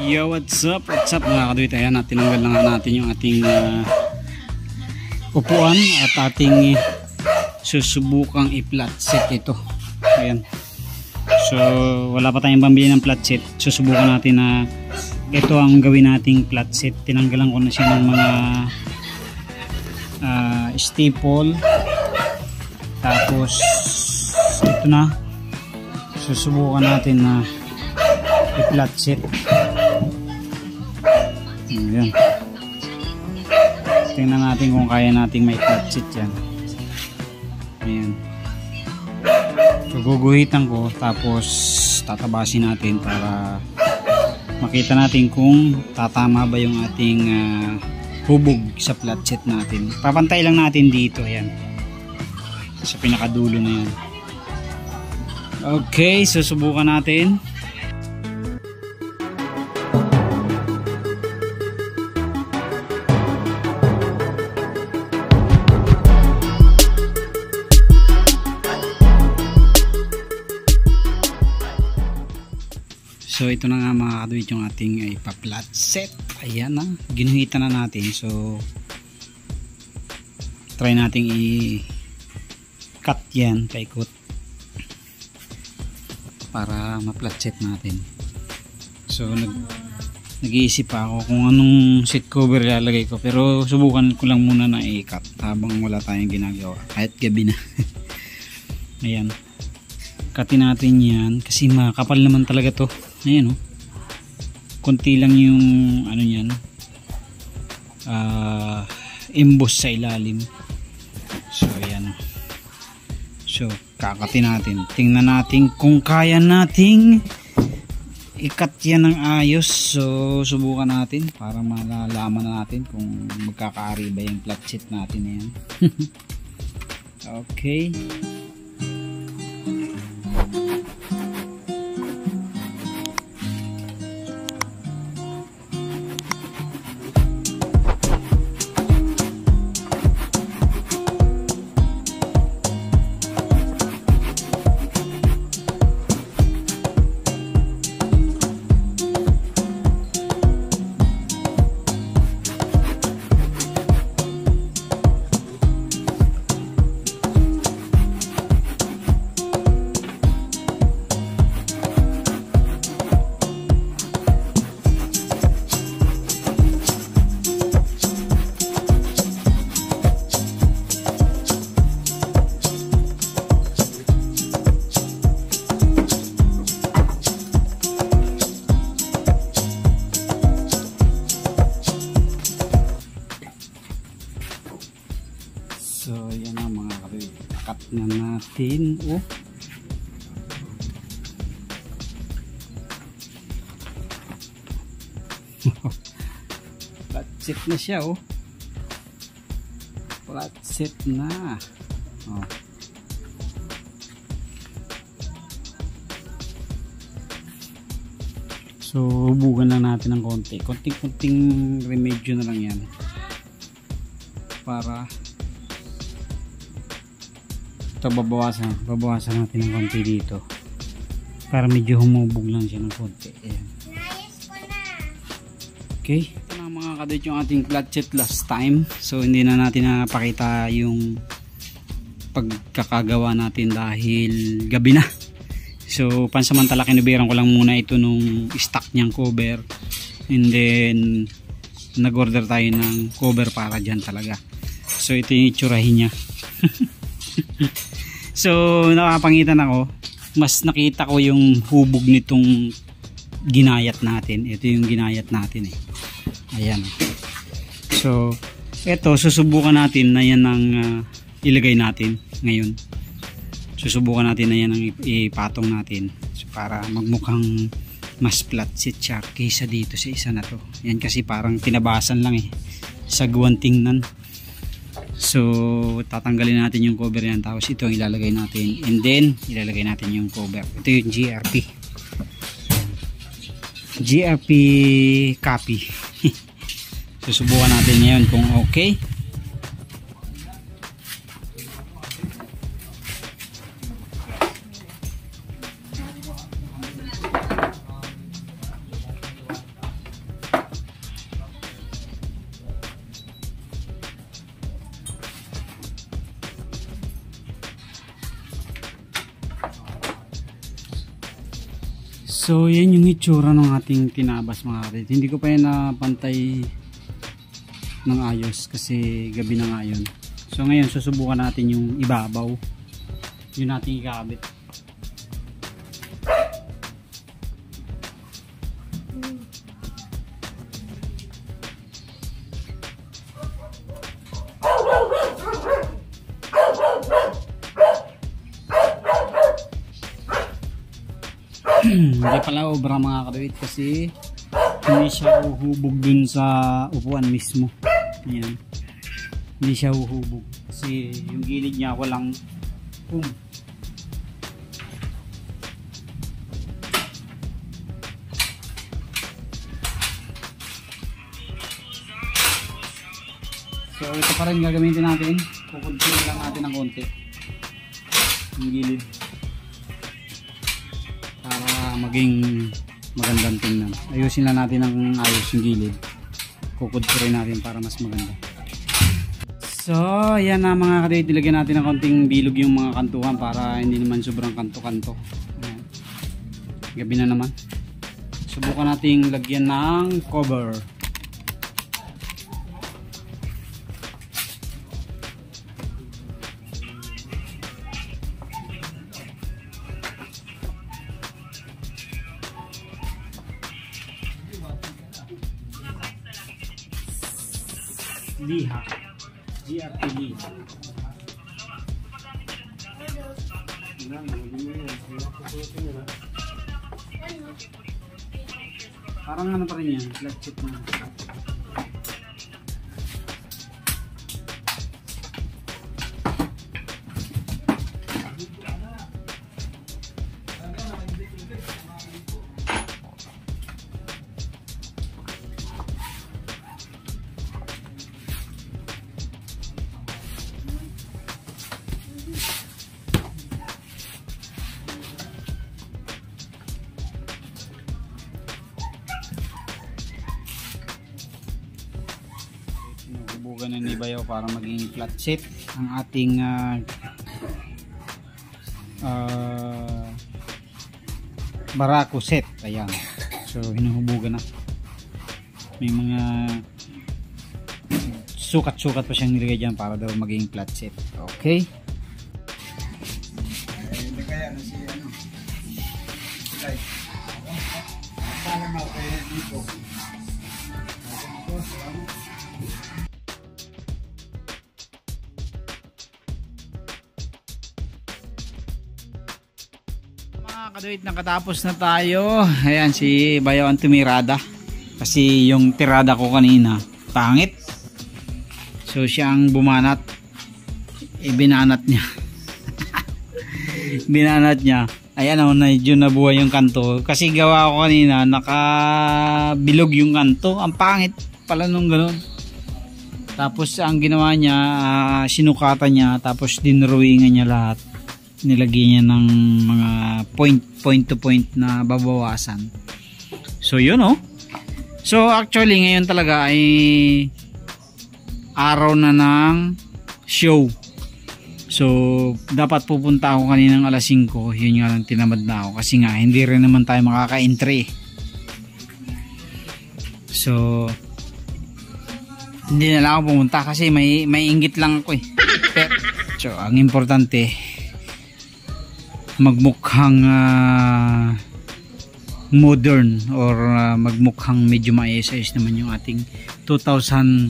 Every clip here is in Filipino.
Yo, what's up? What's up mga kaduit? Ayan, tinanggal na nga natin yung ating upuan at ating susubukang i-flat set ito. Ayan. So, wala pa tayong pambili ng flat set. Susubukan natin na ito ang gawin nating flat set. Tinanggalan ko na siya ng mga staple. Tapos, ito na. Susubukan natin na i-flat set. Ayan. Tingnan natin kung kaya nating may flat set yan. Ayan. So guguhitan ko tapos tatabasin natin para makita natin kung tatama ba yung ating hubog sa flat set natin. Papantay lang natin dito. Ayan. Sa pinakadulo na yan. Okay, susubukan natin. So ito na nga mga kaduit yung ating ipa-flat set. Ayan na, ginuhitan na natin. So try nating i-cut yan, paikot para ma-flat set natin. So nag-iisip pa ako kung anong seat cover ilalagay ko, pero subukan ko lang muna na i-cut habang wala tayong ginagawa kahit gabi na. Ayan, cutin natin yan kasi makapal naman talaga to. Ayan, oh. Konti lang yung ano yan, emboss sa ilalim. So ayan, oh. So kakatin natin, tingnan natin kung kaya nating i-cut yan ng ayos. So subukan natin para malalaman natin kung magkakaari ba yung flat sheet natin na yan. Okay. So yan na mga kaduit, cut na natin. Oh, flat set na siya. Oh, flat set na. Oh. So hubugan lang natin ng konti, konting remedyo na lang yan para ito, babawasan natin ng konti dito para medyo humubog lang siya ng konti. Ayan. Okay, ito na mga kaduit yung ating flat set last time. So hindi na natin napakita yung pagkakagawa natin dahil gabi na. So pansamantala kinubiran ko lang muna ito nung stock niyang cover, and then nag-order tayo ng cover para dyan talaga. So ito yung itsurahin niya. So nakapangitan ako, mas nakita ko yung hubog nitong ginayat natin. Ito yung ginayat natin eh. Ayan. So ito susubukan natin na yan ang ilagay natin ngayon. Susubukan natin na yan ang ipatong natin, so, para magmukhang mas flat set siya kaysa dito sa isa na to. Yan kasi parang tinabasan lang eh, sagwan tingnan. So tatanggalin natin yung cover yan, tapos ito ang ilalagay natin, and then ilalagay natin yung cover. Ito yung GRP copy. Susubukan natin ngayon kung okay. So yan yung itsura ng ating tinabas mga kapatid. Hindi ko pa yan napantay ng ayos kasi gabi na nga yun. So ngayon susubukan natin yung ibabaw. Yun natin ikakabit. Hindi pala obra mga kadawit kasi hindi siya uhubog dun sa upuan mismo. Ayan. Hindi siya uhubog kasi yung gilid niya walang boom. So ito pa rin gagamitin natin. Kukudsin lang natin ng konti yung gilid para maging magandang tingnan. Ayusin lang natin ng ayos yung gilid. Kukudsin natin para mas maganda. So yan na mga kadate, ilagyan natin ng konting bilog yung mga kantuhan para hindi naman sobrang kanto-kanto. Gabi na naman. Subukan nating lagyan ng cover. Liha. GRP Liha. Parang ano pa rin yan, flat chip na. Hubugan na ni Bayaw para maging flat set ang ating barako set. Ayan. So hinuhubugan na. May mga sukat-sukat pa siyang nilagay dyan para daw maging flat set. Okay. Hindi kaya na si ano. Like. Para mo kaya dito. Kadawit, nakatapos na tayo. Ayan si Bayaw ang tumirada kasi yung tirada ko kanina pangit, so siya ang bumanat, binanat niya. Binanat niya. Ayan o, medyo nabuhay yung kanto kasi gawa ko kanina nakabilog yung kanto, ang pangit pala nung gano'n. Tapos ang ginawa niya, sinukatan niya tapos dinrawingan niya lahat, nilagay niya ng mga point to point na babawasan. So yun oh. So actually ngayon talaga ay araw na ng show. So dapat pupunta ako kaninang alas 5. Yun nga lang, tinamad na ako kasi nga hindi rin naman tayo makaka-entry. So hindi na lang ako pumunta kasi may inggit lang ako eh. So ang importante magmukhang modern or magmukhang medyo maayos naman yung ating 2005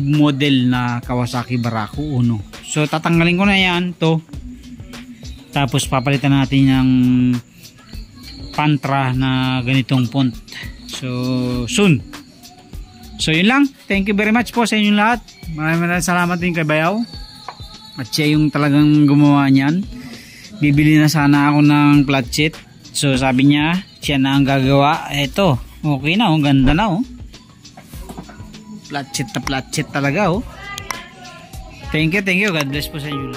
model na Kawasaki Barako Uno. So tatanggalin ko na yan to, tapos papalitan natin ng Pantra na ganitong font. So soon. So yun lang, thank you very much po sa inyong lahat. Maraming salamat din kay Bayaw at siya yung talagang gumawa niyan. Bibili na sana ako ng flat sheet. So sabi niya, siya na ang gagawa. Eto, okay na oh, ganda na oh. Flat sheet talaga oh. Thank you, God bless po sa inyo.